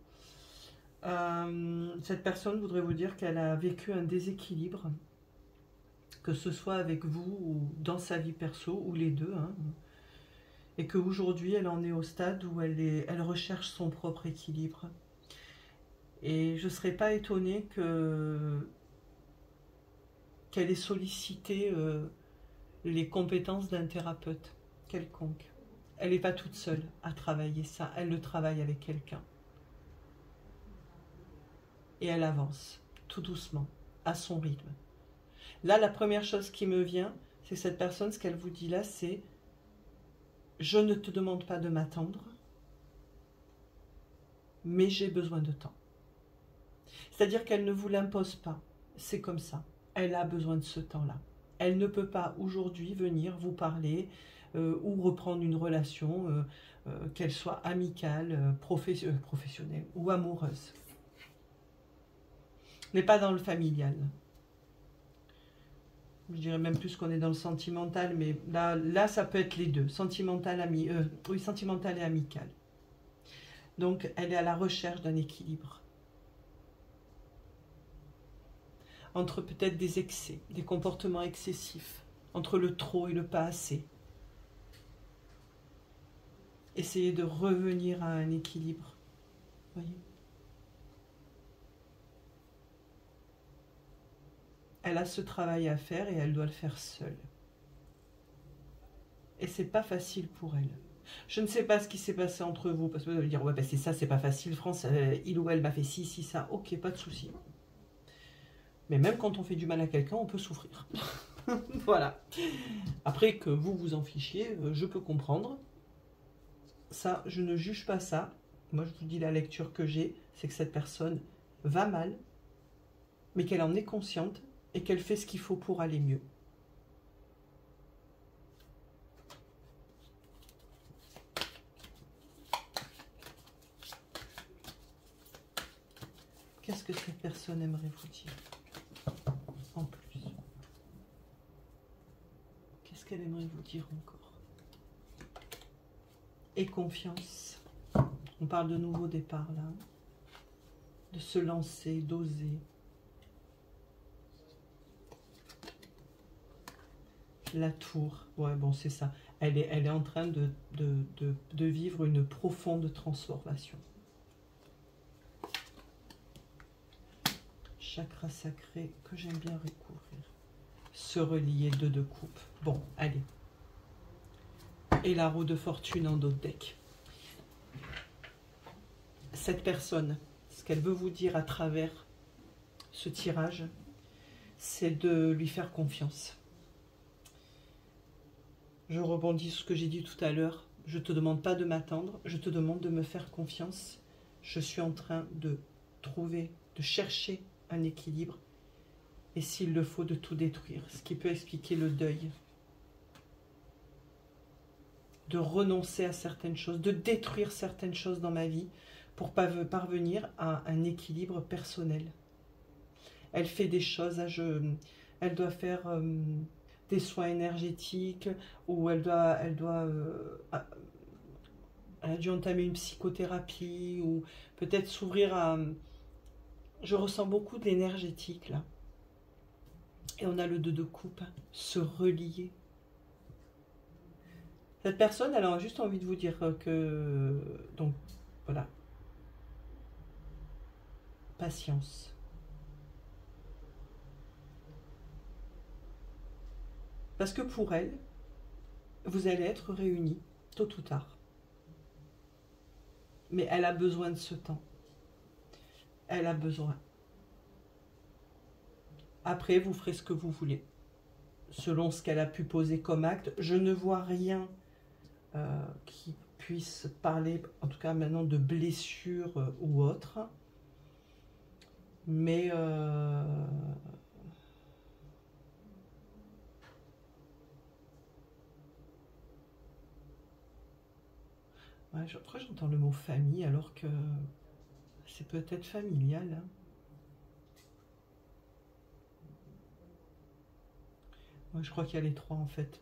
Cette personne voudrait vous dire qu'elle a vécu un déséquilibre, que ce soit avec vous ou dans sa vie perso, ou les deux. Hein, et qu'aujourd'hui, elle en est au stade où elle recherche son propre équilibre. Et je ne serais pas étonnée qu'elle ait sollicité les compétences d'un thérapeute quelconque. Elle n'est pas toute seule à travailler ça, elle le travaille avec quelqu'un. Et elle avance, tout doucement, à son rythme. Là, la première chose qui me vient, c'est cette personne, ce qu'elle vous dit là, c'est « Je ne te demande pas de m'attendre, mais j'ai besoin de temps. » C'est-à-dire qu'elle ne vous l'impose pas, c'est comme ça. Elle a besoin de ce temps-là. Elle ne peut pas aujourd'hui venir vous parler ou reprendre une relation, qu'elle soit amicale, professionnelle ou amoureuse. Mais pas dans le familial. Je dirais même plus qu'on est dans le sentimental, mais là ça peut être les deux, sentimental, oui, sentimental et amical. Donc elle est à la recherche d'un équilibre. Entre peut-être des excès, des comportements excessifs, entre le trop et le pas assez. Essayer de revenir à un équilibre. Voyez ? Elle a ce travail à faire et elle doit le faire seule. Et c'est pas facile pour elle. Je ne sais pas ce qui s'est passé entre vous, parce que vous allez dire, ouais, ben c'est ça, c'est pas facile, France, il ou elle m'a fait ci, ça, ok, pas de souci. Mais même quand on fait du mal à quelqu'un, on peut souffrir. Voilà. Après que vous vous en fichiez, je peux comprendre. Ça, je ne juge pas ça. Moi, je vous dis la lecture que j'ai, c'est que cette personne va mal, mais qu'elle en est consciente et qu'elle fait ce qu'il faut pour aller mieux. Qu'est-ce que cette personne aimerait vous dire en plus? Qu'est-ce qu'elle aimerait vous dire encore? Et confiance. On parle de nouveau départ là. De se lancer, d'oser. La tour. Ouais, bon, c'est ça. Elle est en train de vivre une profonde transformation. Chakra sacré que j'aime bien recouvrir. Se relier de coupe. Bon, allez. Et la roue de fortune en dos de deck. Cette personne, ce qu'elle veut vous dire à travers ce tirage, c'est de lui faire confiance. Je rebondis sur ce que j'ai dit tout à l'heure. Je ne te demande pas de m'attendre, je te demande de me faire confiance. Je suis en train de trouver, de chercher un équilibre. Et s'il le faut, de tout détruire. Ce qui peut expliquer le deuil. De renoncer à certaines choses, de détruire certaines choses dans ma vie pour parvenir à un équilibre personnel. Elle fait des choses, elle doit faire des soins énergétiques, ou elle a dû entamer une psychothérapie, ou peut-être s'ouvrir à... Je ressens beaucoup de l'énergétique là. Et on a le 2 de coupe, se relier. Cette personne, elle a juste envie de vous dire que... Donc, voilà. Patience. Parce que pour elle, vous allez être réunis, tôt ou tard. Mais elle a besoin de ce temps. Elle a besoin. Après, vous ferez ce que vous voulez. Selon ce qu'elle a pu poser comme acte, je ne vois rien qui puisse parler, en tout cas maintenant, de blessure ou autre. Mais ouais, après j'entends le mot famille alors que c'est peut-être familial. Hein. Moi, je crois qu'il y a les trois en fait.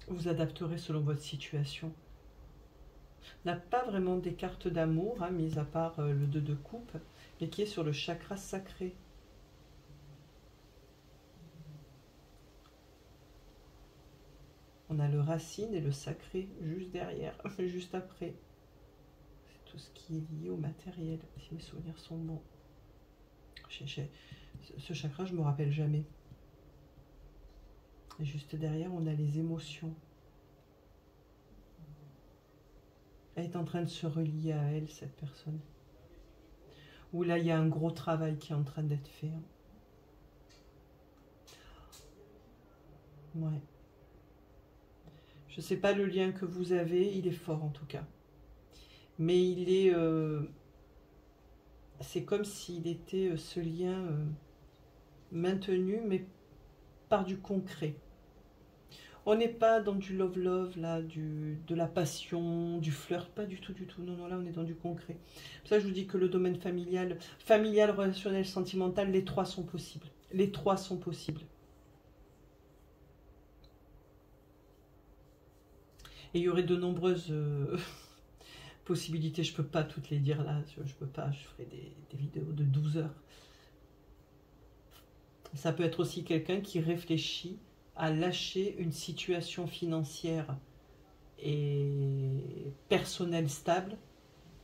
Vous adapterez selon votre situation. On n'a pas vraiment des cartes d'amour, hein, mis à part le 2 de coupe, mais qui est sur le chakra sacré. On a le racine et le sacré juste derrière, juste après. C'est tout ce qui est lié au matériel, si mes souvenirs sont bons. Ce chakra, je ne me rappelle jamais. Et juste derrière, on a les émotions. Elle est en train de se relier à elle, cette personne. Où là, il y a un gros travail qui est en train d'être fait. Ouais. Je ne sais pas le lien que vous avez, il est fort en tout cas. Mais il est... c'est comme s'il était ce lien maintenu, mais par du concret. On n'est pas dans du love-love, là, de la passion, du flirt, pas du tout, du tout. Non, non, là, on est dans du concret. Pour ça, je vous dis que le domaine familial, relationnel, sentimental, les trois sont possibles. Les trois sont possibles. Et il y aurait de nombreuses possibilités. Je ne peux pas toutes les dire là. Je ne peux pas. Je ferai des vidéos de 12 heures. Ça peut être aussi quelqu'un qui réfléchit à lâcher une situation financière et personnelle stable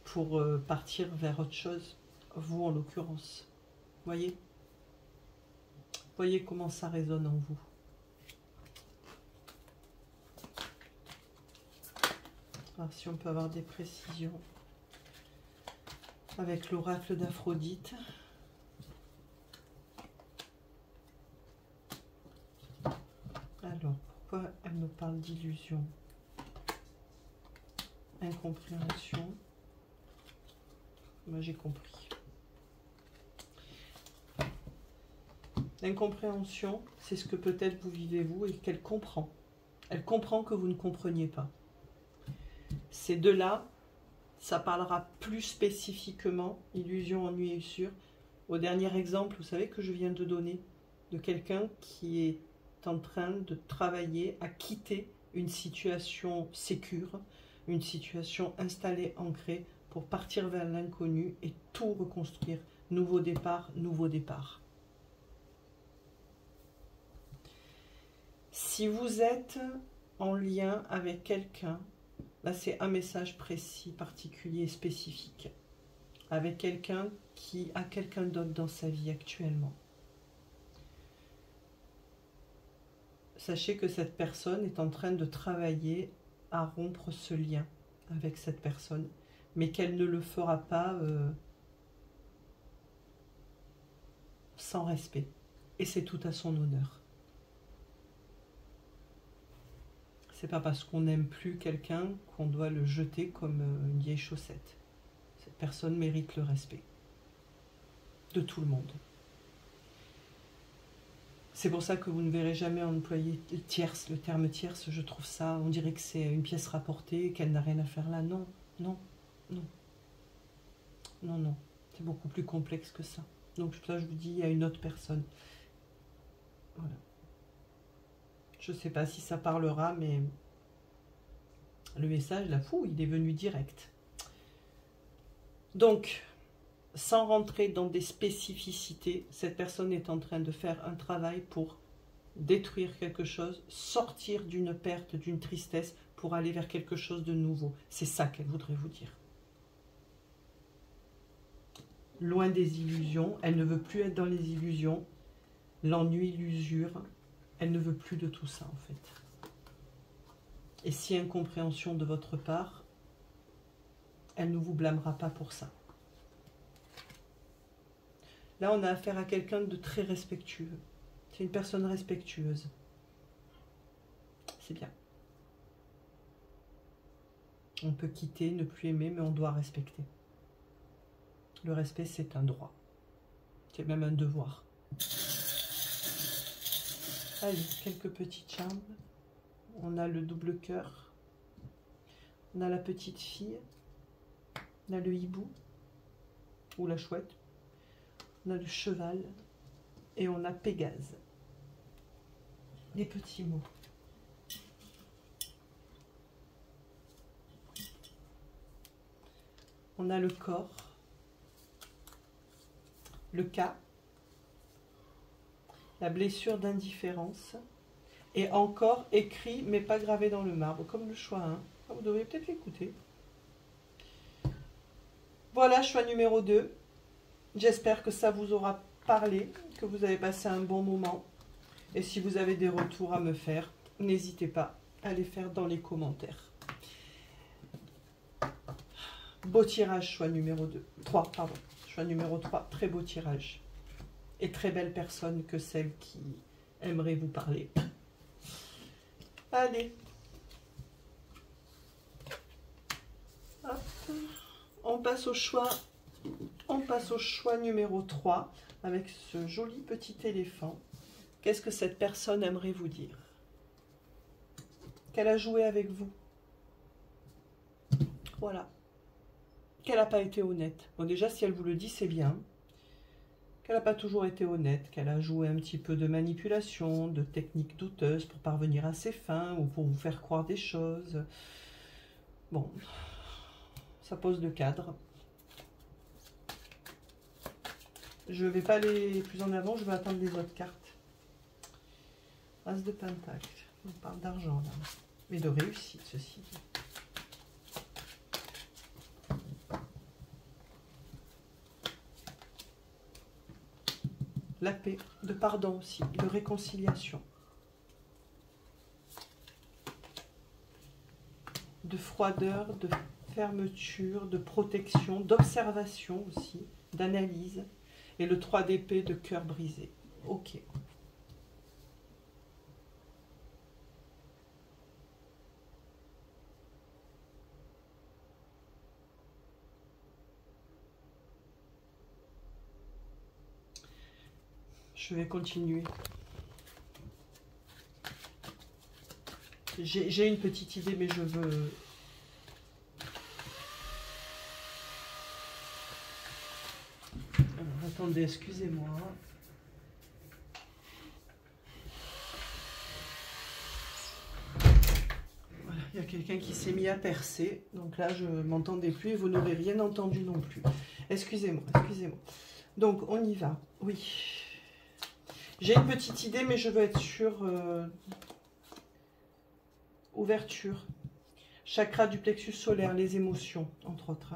pour partir vers autre chose. Vous, en l'occurrence. Voyez comment ça résonne en vous. Alors, si on peut avoir des précisions avec l'oracle d'Aphrodite. Alors, pourquoi elle nous parle d'illusion? Incompréhension. Moi, j'ai compris. L'incompréhension, c'est ce que peut-être vous vivez vous et qu'elle comprend. Elle comprend que vous ne compreniez pas. Ces deux-là, ça parlera plus spécifiquement, illusion, ennui et usure, au dernier exemple, vous savez, que je viens de donner, de quelqu'un qui est en train de travailler à quitter une situation sécure, une situation installée, ancrée, pour partir vers l'inconnu et tout reconstruire. Nouveau départ, nouveau départ. Si vous êtes en lien avec quelqu'un, là c'est un message précis, particulier, spécifique, avec quelqu'un qui a quelqu'un d'autre dans sa vie actuellement. Sachez que cette personne est en train de travailler à rompre ce lien avec cette personne, mais qu'elle ne le fera pas sans respect. Et c'est tout à son honneur. C'est pas parce qu'on n'aime plus quelqu'un qu'on doit le jeter comme une vieille chaussette. Cette personne mérite le respect de tout le monde. C'est pour ça que vous ne verrez jamais employer tierce, le terme tierce, je trouve ça, on dirait que c'est une pièce rapportée, qu'elle n'a rien à faire là. Non, non, non. Non, non. C'est beaucoup plus complexe que ça. Donc là, je vous dis, il y a une autre personne. Voilà. Je ne sais pas si ça parlera, mais le message, là, fou, il est venu direct. Donc, sans rentrer dans des spécificités, cette personne est en train de faire un travail pour détruire quelque chose, sortir d'une perte, d'une tristesse, pour aller vers quelque chose de nouveau. C'est ça qu'elle voudrait vous dire. Loin des illusions, elle ne veut plus être dans les illusions. l'ennui, l'usure. Elle ne veut plus de tout ça en fait. Et si incompréhension de votre part, elle ne vous blâmera pas pour ça. Là, on a affaire à quelqu'un de très respectueux. C'est une personne respectueuse. C'est bien. On peut quitter, ne plus aimer, mais on doit respecter. Le respect, c'est un droit. C'est même un devoir. Allez, quelques petites charmes. On a le double cœur. On a la petite fille. On a le hibou. Ou la chouette. On a le cheval. Et on a Pégase. Les petits mots. On a le corps. Le cas. La blessure d'indifférence. Et encore écrit, mais pas gravé dans le marbre, comme le choix 1. Vous devriez peut-être l'écouter. Voilà, choix numéro 2. J'espère que ça vous aura parlé, que vous avez passé un bon moment. Et si vous avez des retours à me faire, n'hésitez pas à les faire dans les commentaires. Beau tirage, choix numéro 2. 3, pardon. Choix numéro 3, très beau tirage. Et très belle personne que celle qui aimerait vous parler. Allez. Hop. On passe au choix numéro 3 avec ce joli petit éléphant. Qu'est-ce que cette personne aimerait vous dire? Qu'elle a joué avec vous. Voilà. Qu'elle n'a pas été honnête. Bon, déjà, si elle vous le dit, c'est bien. Qu'elle n'a pas toujours été honnête, qu'elle a joué un petit peu de manipulation, de techniques douteuses pour parvenir à ses fins ou pour vous faire croire des choses. Bon, ça pose le cadre. Je ne vais pas aller plus en avant, je vais attendre les autres cartes. As de Pentacle, on parle d'argent là, mais de réussite ceci dit. La paix, de pardon aussi, de réconciliation. De froideur, de fermeture, de protection, d'observation aussi, d'analyse. Et le 3 d'épée de cœur brisé. Ok. Je vais continuer. J'ai une petite idée, mais je veux... Alors, attendez, excusez-moi. Voilà, il y a quelqu'un qui s'est mis à percer. Donc là, je ne m'entendais plus et vous n'aurez rien entendu non plus. Excusez-moi, excusez-moi. Donc, on y va. Oui. J'ai une petite idée, mais je veux être sûre. Ouverture. Chakra du plexus solaire, les émotions, entre autres.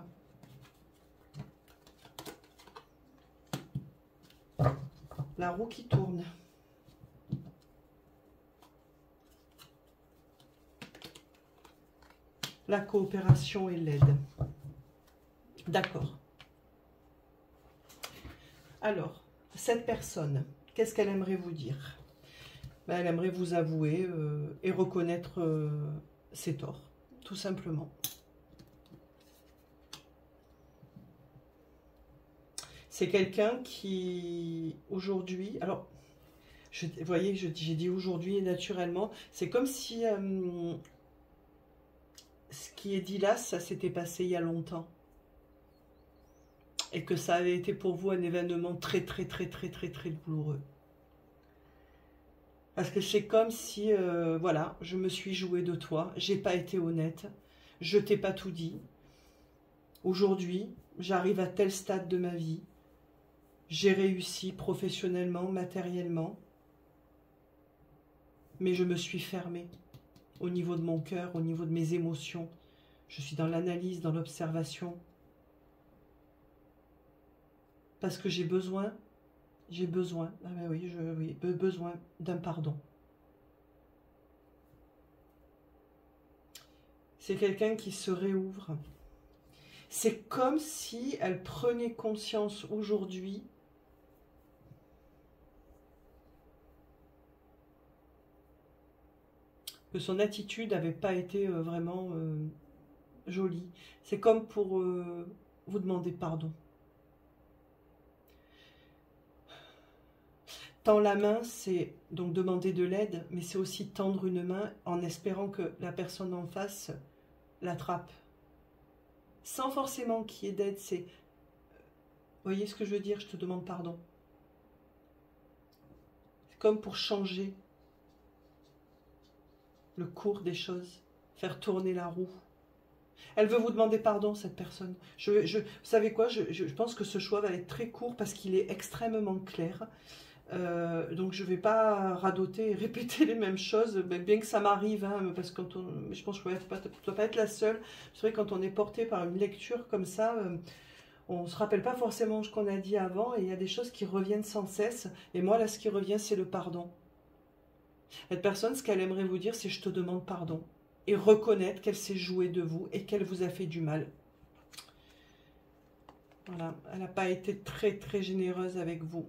La roue qui tourne. La coopération et l'aide. D'accord. Alors, cette personne, qu'est-ce qu'elle aimerait vous dire? Ben, elle aimerait vous avouer et reconnaître ses torts, tout simplement. C'est quelqu'un qui, aujourd'hui... Alors, vous voyez, j'ai dit aujourd'hui et naturellement, c'est comme si ce qui est dit là, ça s'était passé il y a longtemps. Et que ça avait été pour vous un événement très douloureux. Parce que c'est comme si, voilà, je me suis jouée de toi, j'ai pas été honnête, je t'ai pas tout dit. Aujourd'hui, j'arrive à tel stade de ma vie, j'ai réussi professionnellement, matériellement, mais je me suis fermée au niveau de mon cœur, au niveau de mes émotions. Je suis dans l'analyse, dans l'observation. Parce que j'ai besoin J'ai besoin, ah ben oui, oui, besoin d'un pardon. C'est quelqu'un qui se réouvre. C'est comme si elle prenait conscience aujourd'hui que son attitude n'avait pas été vraiment jolie. C'est comme pour vous demander pardon. Tendre la main, c'est donc demander de l'aide, mais c'est aussi tendre une main en espérant que la personne en face l'attrape. Sans forcément qu'il y ait d'aide, c'est... Vous voyez ce que je veux dire? Je te demande pardon. C'est comme pour changer le cours des choses, faire tourner la roue. Elle veut vous demander pardon, cette personne. Vous savez quoi, je pense que ce choix va être très court parce qu'il est extrêmement clair. Donc je ne vais pas radoter et répéter les mêmes choses, bien que ça m'arrive, hein, parce que je pense que je ne dois pas être la seule. C'est vrai, quand on est porté par une lecture comme ça, on ne se rappelle pas forcément ce qu'on a dit avant, et il y a des choses qui reviennent sans cesse. Et moi, là, ce qui revient, c'est le pardon. Cette personne, ce qu'elle aimerait vous dire, c'est « je te demande pardon ». Et reconnaître qu'elle s'est jouée de vous et qu'elle vous a fait du mal. Voilà, elle n'a pas été très très généreuse avec vous.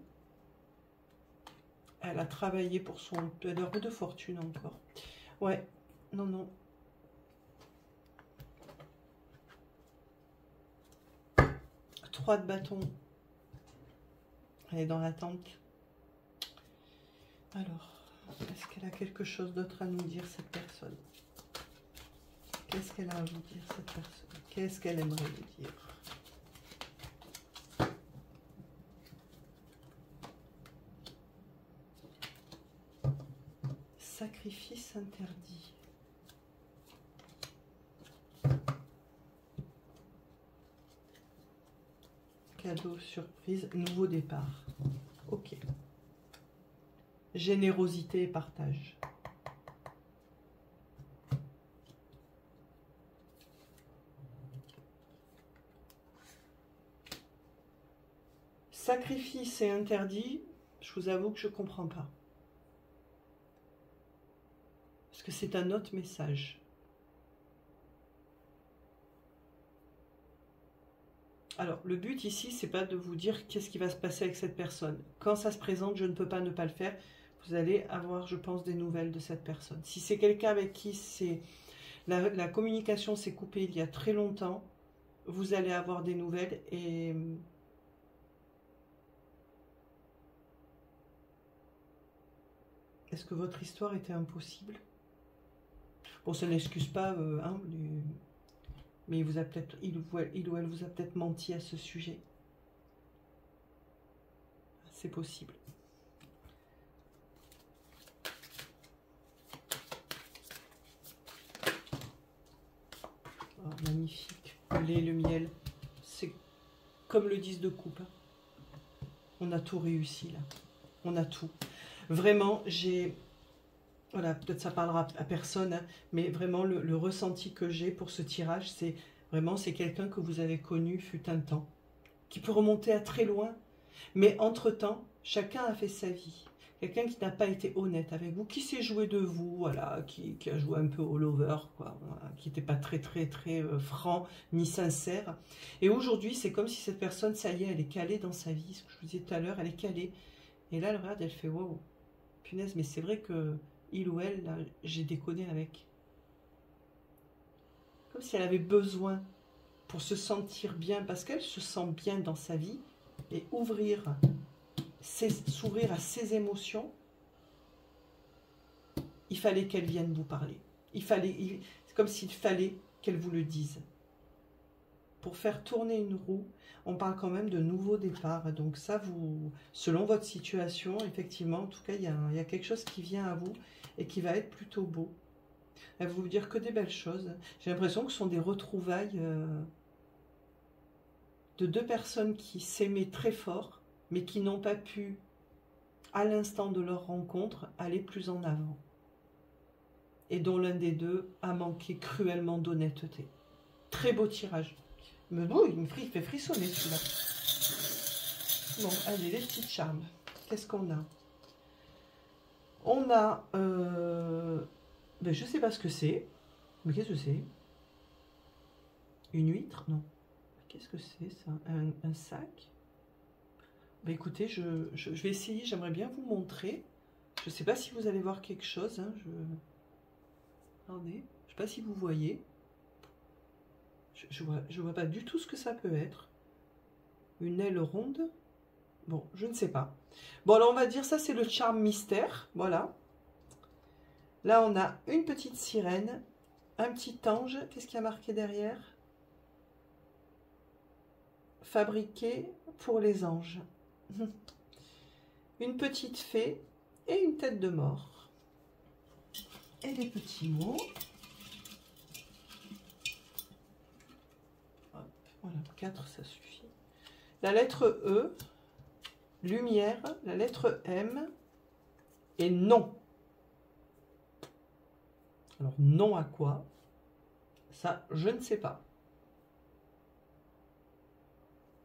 Elle a travaillé pour son... Elle a un peu de fortune encore. Ouais, non, non. Trois de bâton. Elle est dans l'attente. Alors, est-ce qu'elle a quelque chose d'autre à nous dire, cette personne? Qu'est-ce qu'elle a à vous dire, cette personne? Qu'est-ce qu'elle aimerait vous dire? Sacrifice interdit. Cadeau, surprise, nouveau départ. Ok. Générosité et partage. Sacrifice et interdit, je vous avoue que je ne comprends pas. Parce que c'est un autre message. Alors, le but ici, c'est pas de vous dire qu'est-ce qui va se passer avec cette personne. Quand ça se présente, je ne peux pas ne pas le faire. Vous allez avoir, je pense, des nouvelles de cette personne. Si c'est quelqu'un avec qui la communication s'est coupée il y a très longtemps, vous allez avoir des nouvelles et... Est-ce que votre histoire était impossible? Bon, ça n'excuse pas, mais il ou elle vous a peut-être menti à ce sujet. C'est possible. Oh, magnifique. Le lait, le miel, c'est comme le 10 de coupe. On a tout réussi là. On a tout. Vraiment, j'ai... Voilà, peut-être ça parlera à personne, hein, mais vraiment le ressenti que j'ai pour ce tirage, c'est vraiment, c'est quelqu'un que vous avez connu fut un temps, qui peut remonter à très loin, mais entre-temps, chacun a fait sa vie. Quelqu'un qui n'a pas été honnête avec vous, qui s'est joué de vous, voilà, qui a joué un peu all over, quoi, voilà, qui n'était pas très franc ni sincère. Et aujourd'hui, c'est comme si cette personne, ça y est, elle est calée dans sa vie, ce que je vous disais tout à l'heure, elle est calée. Et là, elle regarde, elle fait wow, punaise, mais c'est vrai que il ou elle, là, j'ai déconné avec. Comme si elle avait besoin pour se sentir bien, parce qu'elle se sent bien dans sa vie, et s'ouvrir à ses émotions, il fallait qu'elle vienne vous parler. C'est comme s'il fallait qu'elle vous le dise. Pour faire tourner une roue, on parle quand même de nouveaux départs. Donc ça, selon votre situation, effectivement, en tout cas, il y a quelque chose qui vient à vous et qui va être plutôt beau. Elle va vous dire que des belles choses. J'ai l'impression que ce sont des retrouvailles de deux personnes qui s'aimaient très fort, mais qui n'ont pas pu, à l'instant de leur rencontre, aller plus en avant. Et dont l'un des deux a manqué cruellement d'honnêteté. Très beau tirage. Mais bon, il me fait frissonner celui-là. Bon, allez, les petites charmes. qu'est-ce qu'on a? On a... ben, je ne sais pas ce que c'est. Mais qu'est-ce que c'est? Une huître? Non. Qu'est-ce que c'est ça? Un sac? Ben, écoutez, je vais essayer, j'aimerais bien vous montrer. Je ne sais pas si vous allez voir quelque chose. Hein, Attendez, je ne sais pas si vous voyez. Je vois pas du tout ce que ça peut être. Une aile ronde? Bon, je ne sais pas. Bon, alors on va dire ça, c'est le charme mystère. Voilà. Là, on a une petite sirène, un petit ange. Qu'est-ce qu'il y a marqué derrière? Fabriqué pour les anges. Une petite fée et une tête de mort. Et les petits mots. Hop, voilà, 4, ça suffit. La lettre E, lumière, la lettre M et non. Alors, non à quoi? Ça, je ne sais pas.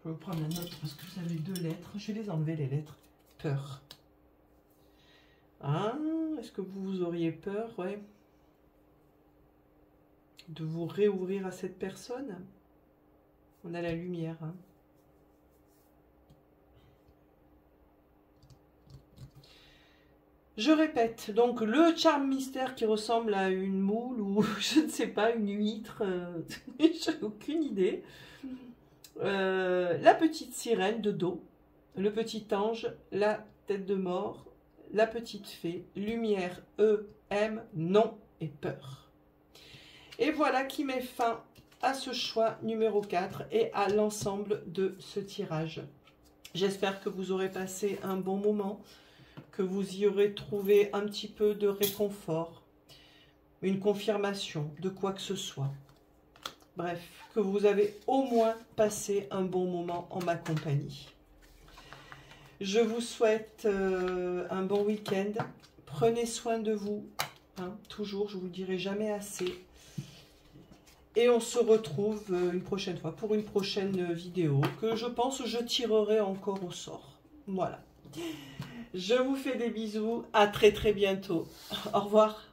Je vais prendre la note parce que vous avez 2 lettres. Je vais les enlever, les lettres. Peur. Ah, est-ce que vous auriez peur, ouais, de vous réouvrir à cette personne? On a la lumière. Hein. Je répète, donc le charme mystère qui ressemble à une moule ou je ne sais pas, une huître, j'ai aucune idée. La petite sirène de dos, le petit ange, la tête de mort, la petite fée, lumière, E, M, non et peur. Et voilà qui met fin à ce choix numéro 4 et à l'ensemble de ce tirage. J'espère que vous aurez passé un bon moment, que vous y aurez trouvé un petit peu de réconfort, une confirmation de quoi que ce soit. Bref, que vous avez au moins passé un bon moment en ma compagnie. Je vous souhaite un bon week-end. Prenez soin de vous. Hein, toujours, je ne vous le dirai jamais assez. Et on se retrouve une prochaine fois pour une prochaine vidéo que je pense que je tirerai encore au sort. Voilà. Je vous fais des bisous. À très très bientôt. Au revoir.